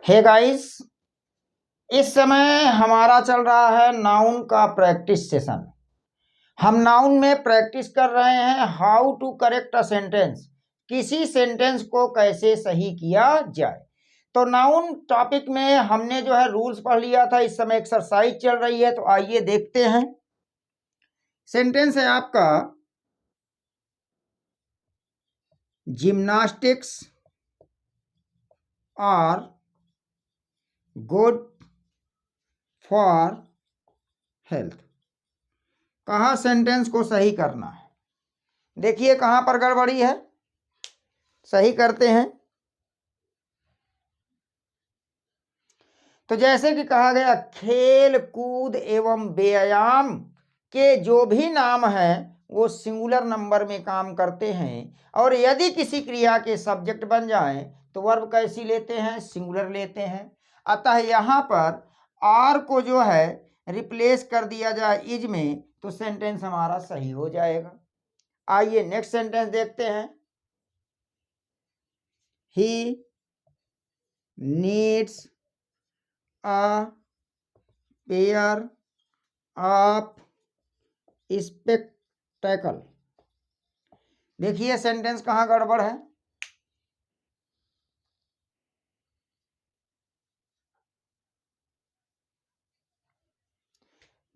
Hey guys, इस समय हमारा चल रहा है नाउन का प्रैक्टिस सेशन। हम नाउन में प्रैक्टिस कर रहे हैं how to correct a sentence, किसी सेंटेंस को कैसे सही किया जाए। तो नाउन टॉपिक में हमने जो है रूल्स पढ़ लिया था। इस समय एक्सरसाइज चल रही है, तो आइए देखते हैं। सेंटेंस है आपका, gymnastics are good for health. कहाँ सेंटेंस को सही करना है, देखिए कहाँ पर गड़बड़ी है, सही करते हैं। तो जैसे कि कहा गया, खेल कूद एवं व्यायाम के जो भी नाम हैं वो सिंगुलर नंबर में काम करते हैं, और यदि किसी क्रिया के सब्जेक्ट बन जाएं तो वर्ब कैसी लेते हैं, सिंगुलर लेते हैं। अतः यहाँ पर आर को जो है रिप्लेस कर दिया जाए इज में, तो सेंटेंस हमारा सही हो जाएगा। आइए नेक्स्ट सेंटेंस देखते हैं। He needs a pair of spectacle। देखिए सेंटेंस कहाँ गड़बड़ है।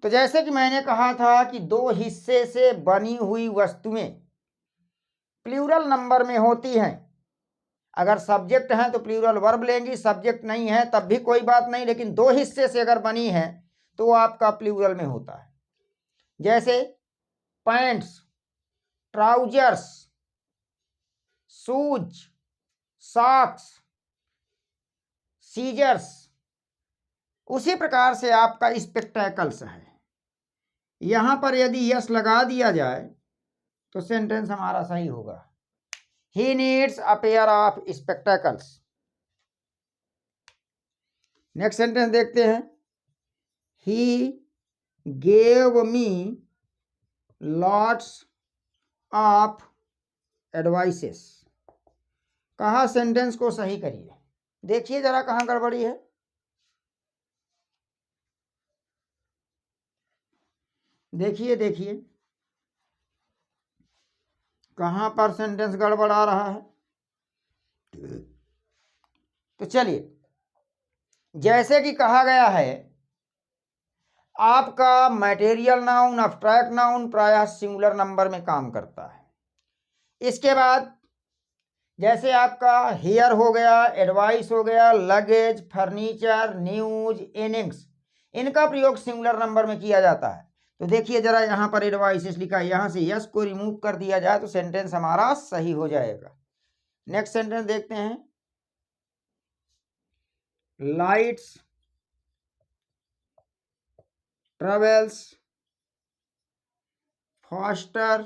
तो जैसे कि मैंने कहा था कि दो हिस्से से बनी हुई वस्तुएं प्लूरल नंबर में होती हैं। अगर सब्जेक्ट हैं तो प्लूरल वर्ब लेंगी, सब्जेक्ट नहीं है तब भी कोई बात नहीं, लेकिन दो हिस्से से अगर बनी है तो वो आपका प्लूरल में होता है। जैसे pants, trousers, shoes, socks, scissors. उसी प्रकार से आपका स्पेक्टेकल्स है। यहां पर यदि यस लगा दिया जाए तो सेंटेंस हमारा सही होगा। He needs a pair of spectacles. Next sentence देखते हैं। He gave me lots of advices. कहा सेंटेंस को सही करिए, देखिए जरा कहां गड़बड़ी है। देखिए देखिए कहां पर सेंटेंस गड़बड़ आ रहा है। तो चलिए, जैसे कि कहा गया है, आपका मटेरियल नाउन, अब्स्ट्रैक्ट नाउन प्रायः सिंगुलर नंबर में काम करता है। इसके बाद जैसे आपका हेयर हो गया, एडवाइस हो गया, लगेज, फर्नीचर, न्यूज, इनिंग्स, इनका प्रयोग सिंगुलर नंबर में किया जाता है। तो देखिए जरा यहाँ पर एडवाइसेस लिखा है, यहाँ से यस को रिमूव कर दिया जाए तो सेंटेंस हमारा सही हो जाएगा। नेक्स्ट सेंटेंस देखते हैं। Lights travels faster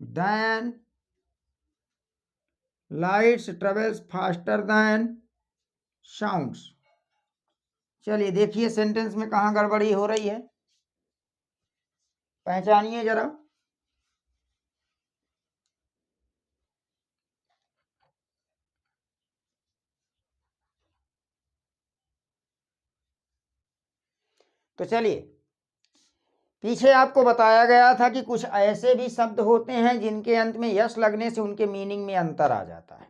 then, lights travels faster then sounds. चलिए देखिए सेंटेंस में कहाँ गड़बड़ी हो रही है, पहचानिए जरा। तो चलिए, पीछे आपको बताया गया था कि कुछ ऐसे भी शब्द होते हैं जिनके अंत में यस लगने से उनके मीनिंग में अंतर आ जाता है।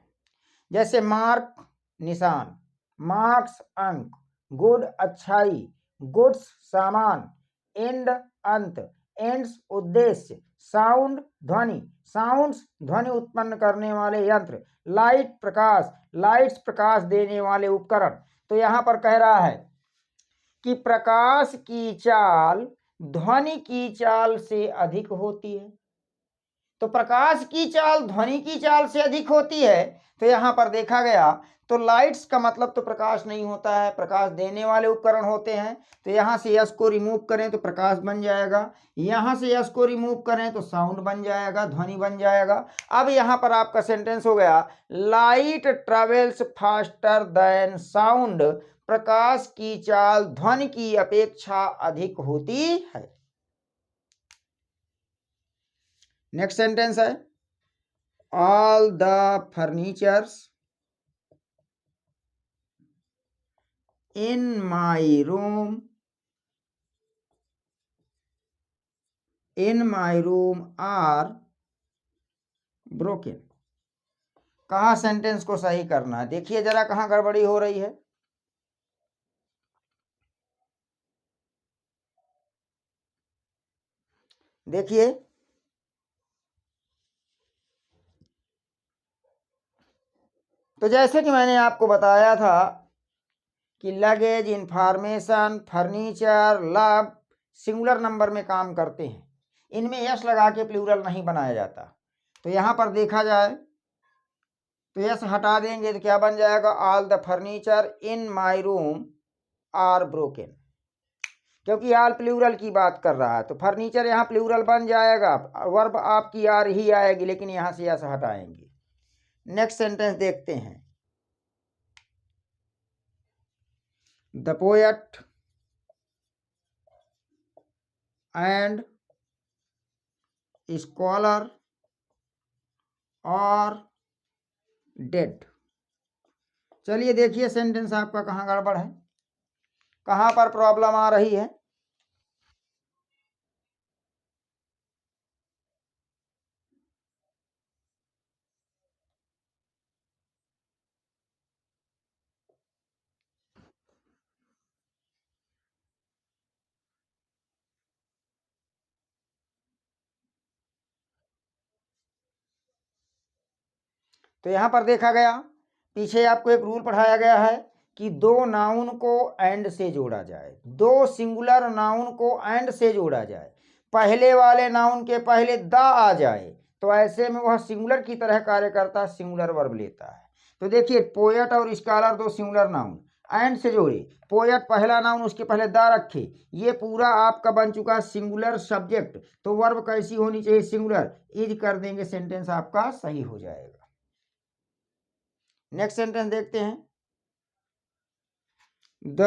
जैसे मार्क निशान, मार्क्स अंक, गुड अच्छाई, गुड्स सामान, एंड अंत, एंड्स उद्देश्य, साउंड ध्वनि, साउंड्स ध्वनि उत्पन्न करने वाले यंत्र, लाइट प्रकाश, लाइट्स प्रकाश देने वाले उपकरण। तो यहां पर कह रहा है कि प्रकाश की चाल ध्वनि की चाल से अधिक होती है। तो प्रकाश की चाल ध्वनि की चाल से अधिक होती है, तो यहां पर देखा गया तो लाइट्स का मतलब तो प्रकाश नहीं होता है, प्रकाश देने वाले उपकरण होते हैं। तो यहां से यस को रिमूव करें तो प्रकाश बन जाएगा, यहां से यस को रिमूव करें तो साउंड बन जाएगा, ध्वनि बन जाएगा। अब यहां पर आपका सेंटेंस हो गया, light travels faster than sound. प्रकाश की चाल ध्वनि की अपेक्षा अधिक होती है। नेक्स्ट सेंटेंस है, all the furnitures in my room are broken। कहाँ सेंटेंस को सही करना है, देखिए जरा कहाँ गड़बड़ी हो रही है। देखिए तो जैसे कि मैंने आपको बताया था कि luggage, information, furniture, love singular number में काम करते हैं, इनमें यस लगा के प्लूरल नहीं बनाया जाता। तो यहाँ पर देखा जाए तो यस हटा देंगे तो क्या बन जाएगा, all the furniture in my room are broken, क्योंकि आल प्लूरल की बात कर रहा है तो फर्नीचर यहाँ प्लूरल बन जाएगा, वर्ब आपकी आर ही आएगी, लेकिन यहाँ से यस हटाएंगे। नेक्स्ट सेंटेंस देखते हैं। द पोएट एंड स्कॉलर और डेड। चलिए देखिए सेंटेंस आपका कहाँ गड़बड़ है, कहाँ पर प्रॉब्लम आ रही है। तो यहाँ पर देखा गया, पीछे आपको एक रूल पढ़ाया गया है कि दो नाउन को एंड से जोड़ा जाए, दो सिंगुलर नाउन को एंड से जोड़ा जाए, पहले वाले नाउन के पहले द आ जाए तो ऐसे में वह सिंगुलर की तरह कार्य करता है, सिंगुलर वर्ब लेता है। तो देखिए पोएट और स्कॉलर दो सिंगुलर नाउन एंड से जोड़े, पोएट पहला नाउन उसके पहले द रखे, ये पूरा आपका बन चुका है सिंगुलर सब्जेक्ट। तो वर्ब कैसी होनी चाहिए, सिंगुलर, इज कर देंगे, सेंटेंस आपका सही हो जाएगा। नेक्स्ट सेंटेंस देखते हैं। The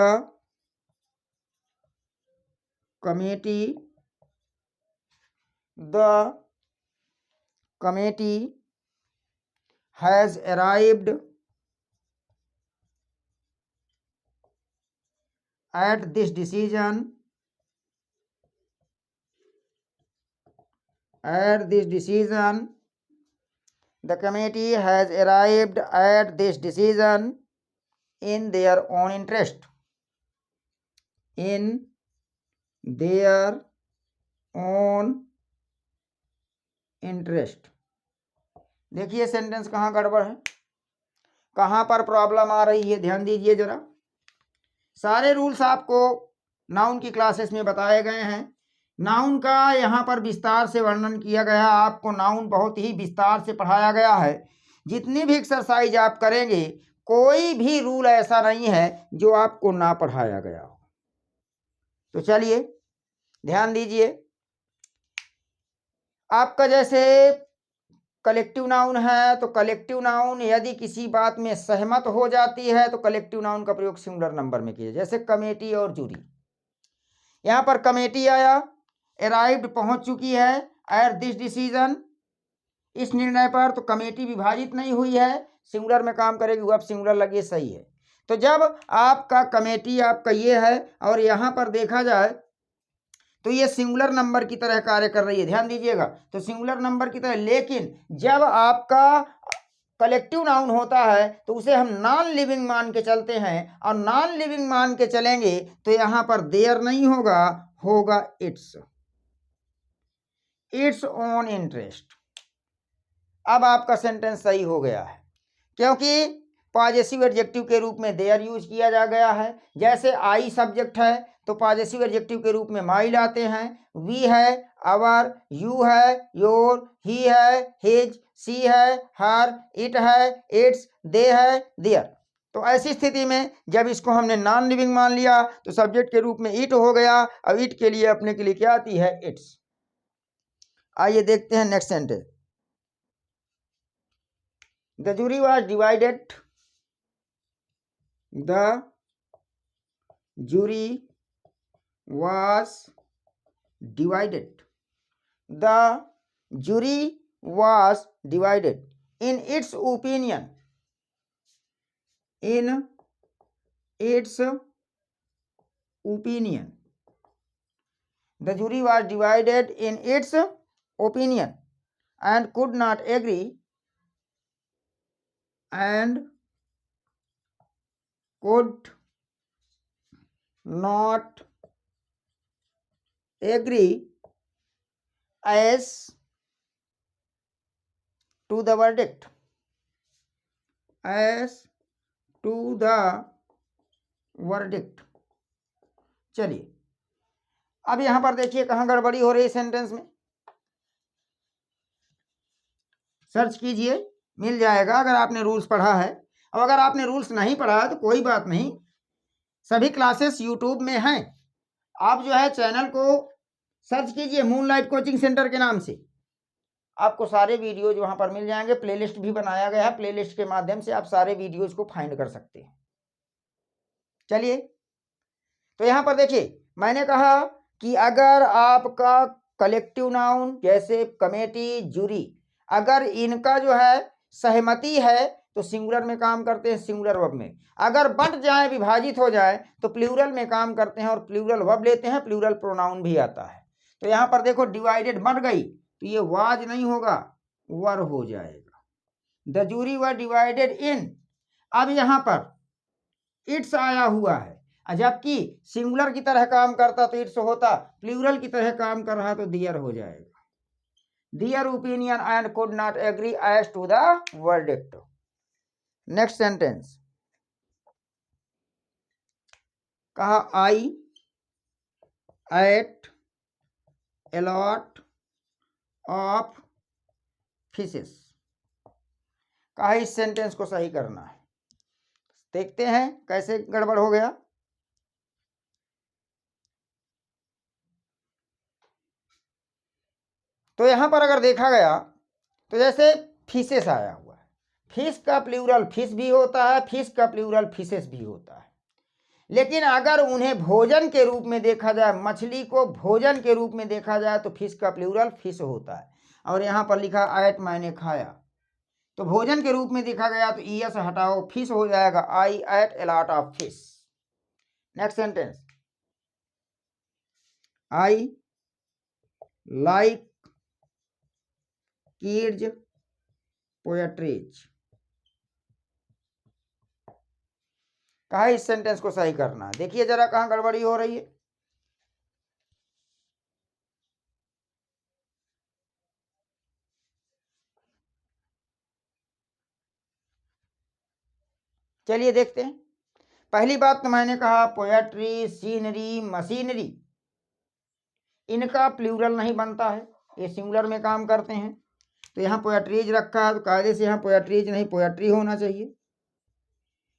committee has arrived at this decision the committee has arrived at this decision in their own interest, देखिए सेंटेंस कहाँ गड़बड़ है, कहाँ पर प्रॉब्लम आ रही है, ध्यान दीजिए जरा। सारे रूल्स आपको नाउन की क्लासेस में बताए गए हैं, नाउन का यहाँ पर विस्तार से वर्णन किया गया, आपको नाउन बहुत ही विस्तार से पढ़ाया गया है। जितनी भी एक्सरसाइज आप करेंगे कोई भी रूल ऐसा नहीं है जो आपको ना पढ़ाया गया हो। तो चलिए ध्यान दीजिए, आपका जैसे कलेक्टिव नाउन है तो कलेक्टिव नाउन यदि किसी बात में सहमत हो जाती है तो कलेक्टिव नाउन का प्रयोग सिंगुलर नंबर में कीजिए, जैसे कमेटी और जूरी। यहाँ पर कमेटी आया, अराइव्ड पहुंच चुकी है, एट दिस डिसीजन इस निर्णय पर, तो कमेटी विभाजित नहीं हुई है, सिंगुलर में काम करेगी, वर्ब सिंगुलर लगे, सही है। तो जब आपका कमेटी आपका ये है और यहाँ पर देखा जाए तो ये सिंगुलर नंबर की तरह कार्य कर रही है, ध्यान दीजिएगा, तो सिंगुलर नंबर की तरह। लेकिन जब आपका कलेक्टिव नाउन होता है तो उसे हम नॉन लिविंग मान के चलते हैं, और नॉन लिविंग मान के चलेंगे तो यहाँ पर देयर नहीं होगा, होगा इट्स ओन इंटरेस्ट। अब आपका सेंटेंस सही हो गया है, क्योंकि पॉजेसिव एडजेक्टिव के रूप में देयर यूज किया जा गया है। जैसे आई सब्जेक्ट है तो पॉजेसिव एडजेक्टिव के रूप में माई लाते हैं, वी है, अवर, यू है, योर, ही है, हिज, सी है, हर, इट है, इट्स, दे है, देयर। तो ऐसी स्थिति में जब इसको हमने नॉन लिविंग मान लिया तो सब्जेक्ट के रूप में इट हो गया। अब इट के लिए अपने के लिए क्या आती है, इट्स। आइए देखते हैं next sentence. The jury was divided, the jury was divided. The jury was divided in its opinion. In its opinion. The jury was divided in its opinion and could not agree as to the verdict. चलिए अब यहां पर देखिए कहां गड़बड़ी हो रही है सेंटेंस में। सर्च कीजिए, मिल जाएगा अगर आपने रूल्स पढ़ा है। अब अगर आपने रूल्स नहीं पढ़ा है तो कोई बात नहीं, सभी क्लासेस यूट्यूब में हैं। आप जो है चैनल को सर्च कीजिए मूनलाइट कोचिंग सेंटर के नाम से, आपको सारे वीडियोज वहां पर मिल जाएंगे। प्लेलिस्ट भी बनाया गया है, प्लेलिस्ट के माध्यम से आप सारे वीडियोज को फाइंड कर सकते हैं। चलिए तो यहां पर देखिए मैंने कहा कि अगर आपका कलेक्टिव नाउन जैसे कमेटी, जूरी, अगर इनका जो है सहमति है तो सिंगुलर में काम करते हैं, सिंगुलर वर्ब में। अगर बंट जाए, विभाजित हो जाए तो प्लूरल में काम करते हैं और प्लूरल वर्ब लेते हैं, प्लूरल प्रोनाउन भी आता है। तो यहां पर देखो डिवाइडेड बन गई तो ये वाज नहीं होगा, वर हो जाएगा। The jury were divided in, अब यहां पर इट्स आया हुआ है, जबकि सिंगुलर की तरह काम करता तो इट्स होता, प्लूरल की तरह काम कर रहा तो दियर हो जाएगा। Their opinion and could not agree as to the verdict. Next sentence, कहा I ate a lot of fishes. कहा इस सेंटेंस को सही करना है। देखते हैं कैसे गड़बड़ हो गया। तो यहां पर अगर देखा गया तो जैसे फिशेस आया हुआ है, फिश का प्लूरल फिश भी होता है, फिश का प्लूरल फिशेस भी होता है, लेकिन अगर उन्हें भोजन के रूप में देखा जाए, मछली को भोजन के रूप में देखा जाए तो फिश का प्लूरल फिश होता है। और यहां पर लिखा एट, मैंने खाया, तो भोजन के रूप में देखा गया तो ईएस हटाओ, फिश हो जाएगा, I ate a lot of fish. Next sentence, I like kids poetries. कहा इस सेंटेंस को सही करना है। देखिए जरा कहां गड़बड़ी हो रही है। चलिए देखते हैं। पहली बात तो मैंने कहा पोएट्री, सीनरी, मशीनरी, इनका प्लूरल नहीं बनता है, ये सिंगुलर में काम करते हैं। तो यहाँ पोएट्रीज रखा है तो कायदे से यहाँ पोएट्रीज नहीं पोएट्री होना चाहिए।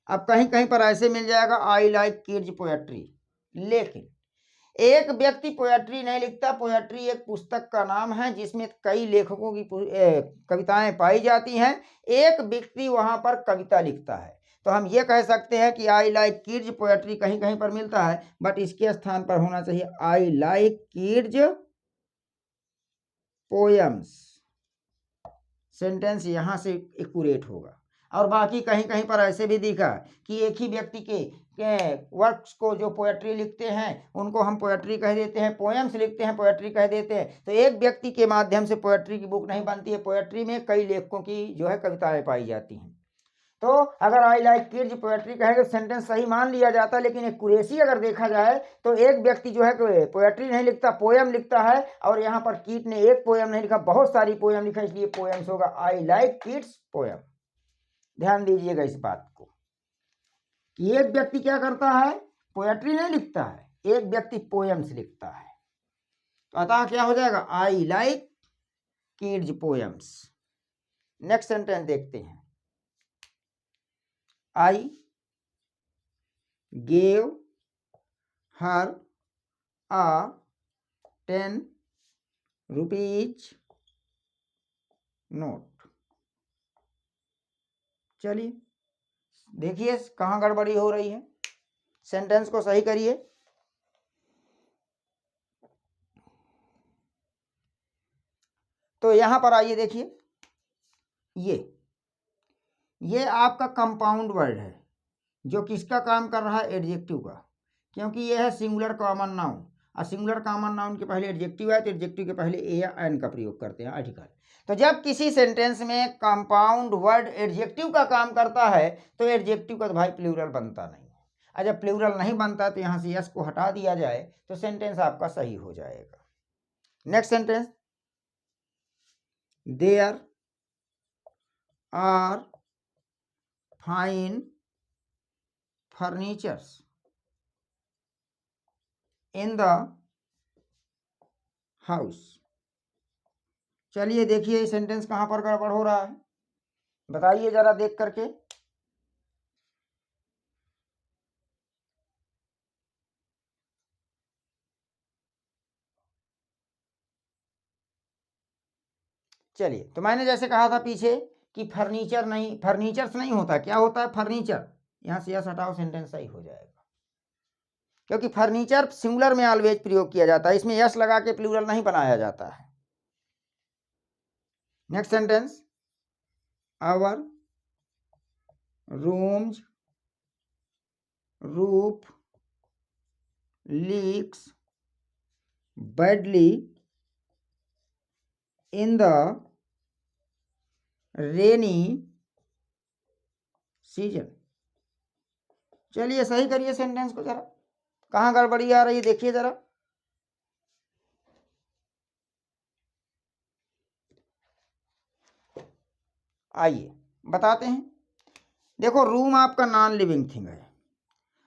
अब कहीं कहीं पर ऐसे मिल जाएगा आई लाइक किड्स पोएट्री, लेकिन एक व्यक्ति पोएट्री नहीं लिखता। पोएट्री एक पुस्तक का नाम है जिसमें कई लेखकों की कविताएं पाई जाती हैं। एक व्यक्ति वहां पर कविता लिखता है, तो हम ये कह सकते हैं कि आई लाइक किड्स पोएट्री कहीं कहीं पर मिलता है, बट इसके स्थान पर होना चाहिए आई लाइक किड्स पोएम्स। सेंटेंस यहां से एक्यूरेट होगा। और बाकी कहीं कहीं पर ऐसे भी दिखा कि एक ही व्यक्ति के वर्क्स को जो पोएट्री लिखते हैं उनको हम पोएट्री कह देते हैं, पोएम्स लिखते हैं पोएट्री कह देते हैं। तो एक व्यक्ति के माध्यम से पोएट्री की बुक नहीं बनती है, पोएट्री में कई लेखकों की जो है कविताएं पाई जाती हैं। तो अगर आई लाइक किड्स पोएट्री कहेंगे तो सेंटेंस सही मान लिया जाता है, लेकिन एक्यूरेसी अगर देखा जाए तो एक व्यक्ति जो है पोएट्री नहीं लिखता, पोएम लिखता है। और यहाँ पर कीट ने एक पोएम नहीं लिखा, बहुत सारी पोएम लिखा, इसलिए पोएम्स होगा आई लाइक किड्स पोएम। ध्यान दीजिएगा इस बात को कि एक व्यक्ति क्या करता है, पोएट्री नहीं लिखता है, एक व्यक्ति पोएम्स लिखता है। तो अतः क्या हो जाएगा I like kids poems. Next sentence देखते हैं, I gave her a 10 rupees note. चलिए देखिए कहां गड़बड़ी हो रही है, सेंटेंस को सही करिए। तो यहां पर आइए देखिए, ये आपका कंपाउंड वर्ड है जो किसका काम कर रहा है, एडजेक्टिव का। क्योंकि ये है सिंगुलर कॉमन नाउन, और सिंगुलर कॉमन नाउन के पहले एडजेक्टिव है तो एडजेक्टिव के पहले ए या एन का प्रयोग करते हैं आर्टिकल। तो जब किसी सेंटेंस में कंपाउंड वर्ड एडजेक्टिव का काम करता है तो एडजेक्टिव का तो भाई प्लूरल बनता नहीं है, और जब प्लूरल नहीं बनता तो यहाँ से यस को हटा दिया जाए तो सेंटेंस आपका सही हो जाएगा। Next sentence, there are fine furnitures in the house. चलिए देखिए ये सेंटेंस कहाँ पर गड़बड़ हो रहा है, बताइए जरा देख करके। चलिए, तो मैंने जैसे कहा था पीछे कि फर्नीचर नहीं, फर्नीचर्स नहीं होता, क्या होता है फर्नीचर, यहाँ से यस हटाओ सेंटेंस सही हो जाएगा, क्योंकि फर्नीचर सिंगुलर में ऑलवेज प्रयोग किया जाता है, इसमें यस लगा के प्लूरल नहीं बनाया जाता है। Next sentence, our rooms roof leaks badly in the rainy season. चलिए सही करिए सेंटेंस को जरा, कहाँ गड़बड़ी आ रही है देखिए जरा। आइए बताते हैं। देखो रूम आपका नॉन लिविंग थिंग है,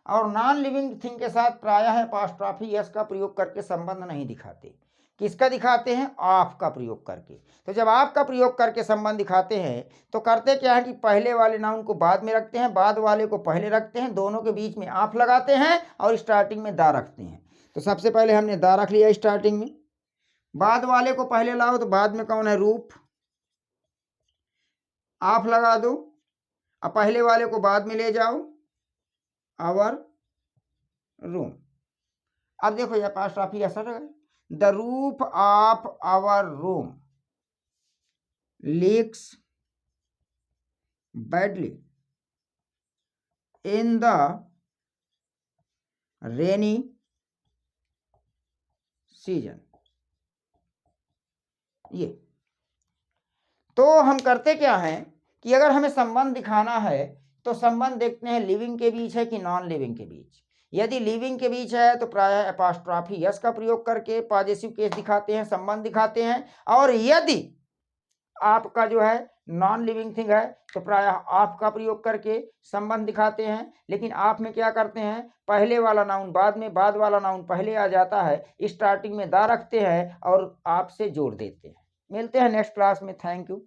और नॉन लिविंग थिंग के साथ प्रायः अपॉस्ट्रॉफी यस का प्रयोग करके संबंध नहीं दिखाते। किसका दिखाते हैं? ऑफ का प्रयोग करके। तो जब ऑफ का प्रयोग करके संबंध दिखाते हैं तो करते क्या है कि पहले वाले नाउन को बाद में रखते हैं, बाद वाले को पहले रखते हैं, दोनों के बीच में ऑफ लगाते हैं और स्टार्टिंग में दा रखते हैं। तो सबसे पहले हमने दा रख लिया स्टार्टिंग में, बाद वाले को पहले लाओ तो बाद में कौन है? रूफ, ऑफ लगा दो, अब पहले वाले को बाद में ले जाओ, आवर रूम। अब देखो ये अपॉस्ट्रॉफी असर है, the roof of our room leaks badly in the rainy season. ये तो हम करते क्या हैं कि अगर हमें संबंध दिखाना है तो संबंध देखते हैं लिविंग के बीच है कि नॉन लिविंग के बीच। यदि लिविंग के बीच है तो प्रायः अपॉस्ट्रॉफी यस का प्रयोग करके पॉजिटिव केस दिखाते हैं, संबंध दिखाते हैं, और यदि आपका जो है नॉन लिविंग थिंग है तो प्रायः ऑफ का प्रयोग करके संबंध दिखाते हैं। लेकिन ऑफ में क्या करते हैं? पहले वाला नाउन बाद में, बाद वाला नाउन पहले आ जाता है, स्टार्टिंग में दा रखते हैं और ऑफ से जोड़ देते हैं। मिलते हैं नेक्स्ट क्लास में, थैंक यू।